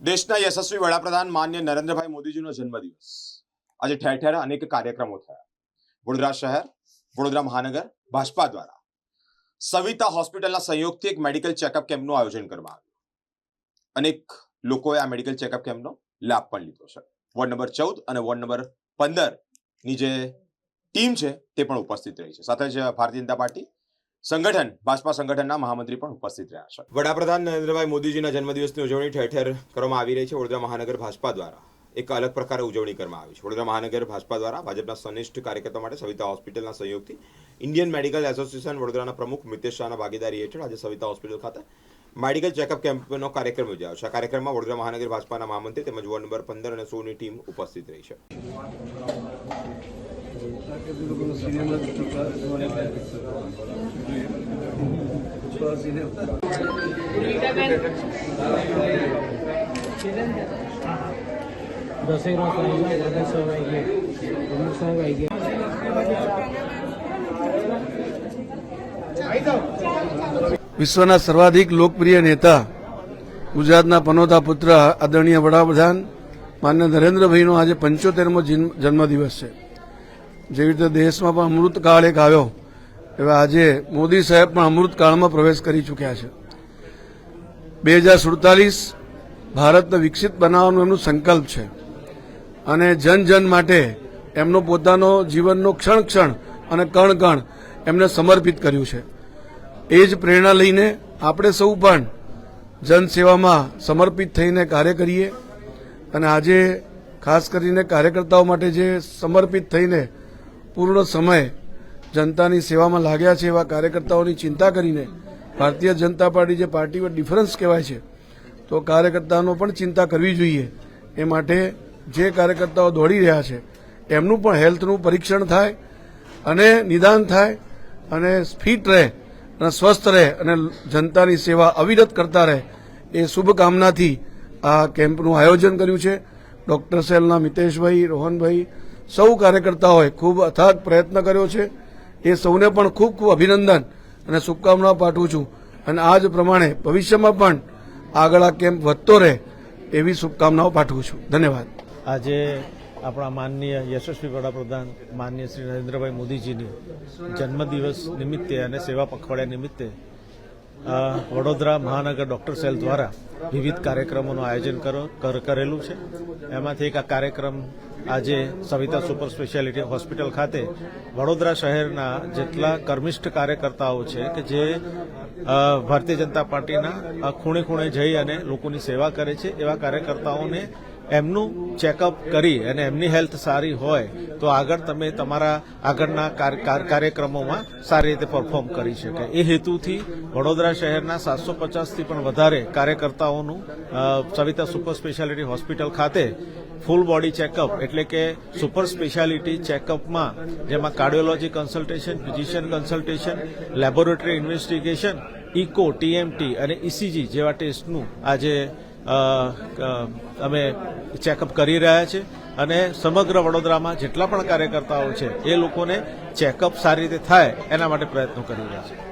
દેશના યશસ્વી વડાપ્રધાન માન્ય નરેન્દ્રભાઈ મોદીજીનો જન્મદિવસ આજે ઠેર ઠેર અનેક કાર્યક્રમો થયા। વડોદરા શહેર વડોદરા મહાનગર ભાજપા દ્વારા સવિતા હોસ્પિટલના સહયોગથી એક મેડિકલ ચેકઅપ કેમ્પનું આયોજન કરવામાં આવ્યું। અનેક લોકોએ આ મેડિકલ ચેકઅપ કેમ્પનો લાભ પણ લીધો છે। વોર્ડ નંબર 14 અને વોર્ડ નંબર 15 ની જે ટીમ છે તે પણ ઉપસ્થિત રહી છે। સાથે જ ભારતીય જનતા પાર્ટી સંગઠન ભાજપા સંગઠનના મહામંત્રી પણ ઉપસ્થિત રહ્યા છે। વડાપ્રધાન નરેન્દ્રભાઈ મોદીજીના જન્મદિવસની ઉજવણી ઠેર ઠેર કરવામાં આવી રહી છે। વડોદરા મહાનગર ભાજપા દ્વારા એક અલગ પ્રકારે ઉજવણી કરવામાં આવી છે। વડોદરા મહાનગર ભાજપા દ્વારા ભાજપના સનિષ્ઠ કાર્યકર્તાઓ માટે સવિતા હોસ્પિટલના સહયોગથી ઇન્ડિયન મેડિકલ એસોસિએશન વડોદરાના પ્રમુખ મિતેશ શાહના ભાગીદારી હેઠળ આજે સવિતા હોસ્પિટલ ખાતે મેડિકલ ચેકઅપ કેમ્પનો કાર્યક્રમ યોજાયો છે। આ કાર્યક્રમમાં વડોદરા મહાનગર ભાજપાના મહામંત્રી તેમજ વોર્ડ નંબર 15 અને 16 ની ટીમ ઉપસ્થિત રહી છે। વિશ્વના સર્વાધિક લોકપ્રિય નેતા ગુજરાતના પનોતા પુત્ર આદરણીય વડાપ્રધાન માન્ય નરેન્દ્રભાઈનો આજે 75મો જન્મદિવસ છે। જેવી રીતે દેશમાં પણ અમૃતકાળ એક આવ્યો એવા આજે મોદી સાહેબ પણ અમૃતકાળમાં પ્રવેશ કરી ચૂક્યા છે। 2047 ભારતને વિકસિત બનાવવાનો એમનો સંકલ્પ છે અને જન જન માટે એમનો પોતાનો જીવનનો ક્ષણ ક્ષણ અને કણ કણ એમને સમર્પિત કર્યું છે। એ જ પ્રેરણા લઈને આપણે સૌ પણ જનસેવામાં સમર્પિત થઈને કાર્ય કરીએ અને આજે ખાસ કરીને કાર્યકર્તાઓ માટે જે સમર્પિત થઈને પૂર્ણ સમય જનતાની સેવામાં લાગ્યા છે એવા કાર્યકર્તાઓની ચિંતા કરીને ભારતીય જનતા પાર્ટી જે પાર્ટી પર ડિફરન્સ કહેવાય છે તો કાર્યકર્તાઓનો પણ ચિંતા કરવી જોઈએ। એ માટે જે કાર્યકર્તાઓ દોડી રહ્યા છે એમનું પણ હેલ્થનું પરીક્ષણ થાય અને નિદાન થાય અને ફિટ રહે અને સ્વસ્થ રહે અને જનતાની સેવા અવિરત કરતા રહે એ શુભકામનાથી આ કેમ્પનું આયોજન કર્યું છે। ડોક્ટર સેલના મિતેશભાઈ રોહનભાઈ સૌ કાર્યકર્તાઓએ ખૂબ અથાગ પ્રયત્ન કર્યો છે। એ સૌને પણ ખૂબ ખૂબ અભિનંદન અને શુભકામનાઓ પાઠવું છું અને આ જ પ્રમાણે ભવિષ્યમાં પણ આગળ આ કેમ્પ વધતો રહે એવી શુભકામનાઓ પાઠવું છું। ધન્યવાદ। આજે આપણા માનનીય યશસ્વી વડાપ્રધાન માનનીય શ્રી નરેન્દ્રભાઈ મોદીજીની જન્મદિવસ નિમિત્તે અને સેવા પખવાડિયા નિમિત્તે વડોદરા મહાનગર ડોક્ટર સેલ દ્વારા વિવિધ કાર્યક્રમોનું આયોજન કરેલું છે। એમાંથી એક આ કાર્યક્રમ આજે સવિતા સુપર સ્પેશિયાલિટી હોસ્પિટલ ખાતે વડોદરા શહેરના જેટલા કર્મિષ્ઠ કાર્યકર્તાઓ છે કે જે ભારતીય જનતા પાર્ટીના ખૂણે ખૂણે જઈ અને લોકોની સેવા કરે છે એવા કાર્યકર્તાઓને એમનું ચેકઅપ કરી અને એમની હેલ્થ સારી હોય તો આગળ તમે તમારા આગળના કાર્યક્રમોમાં સારી રીતે પરફોર્મ કરી શકે। એ હેતુથી વડોદરા શહેરના 750થી પણ વધારે કાર્યકર્તાઓનું સવિતા સુપર સ્પેશિયાલિટી હોસ્પિટલ ખાતે ફૂલ બોડી ચેકઅપ એટલે કે સુપર સ્પેશિયાલિટી ચેકઅપમાં જેમાં cardiology consultation, physician consultation, laboratory investigation, echo, TMT અને ઇસીજી જેવા ટેસ્ટનું આજે અમે ચેકઅપ કરી રહ્યા છે અને સમગ્ર વડોદરામાં જેટલા પણ કાર્યકર્તાઓ છે એ લોકોને ચેકઅપ સારી રીતે થાય એના માટે પ્રયત્નો કરી રહ્યા છે।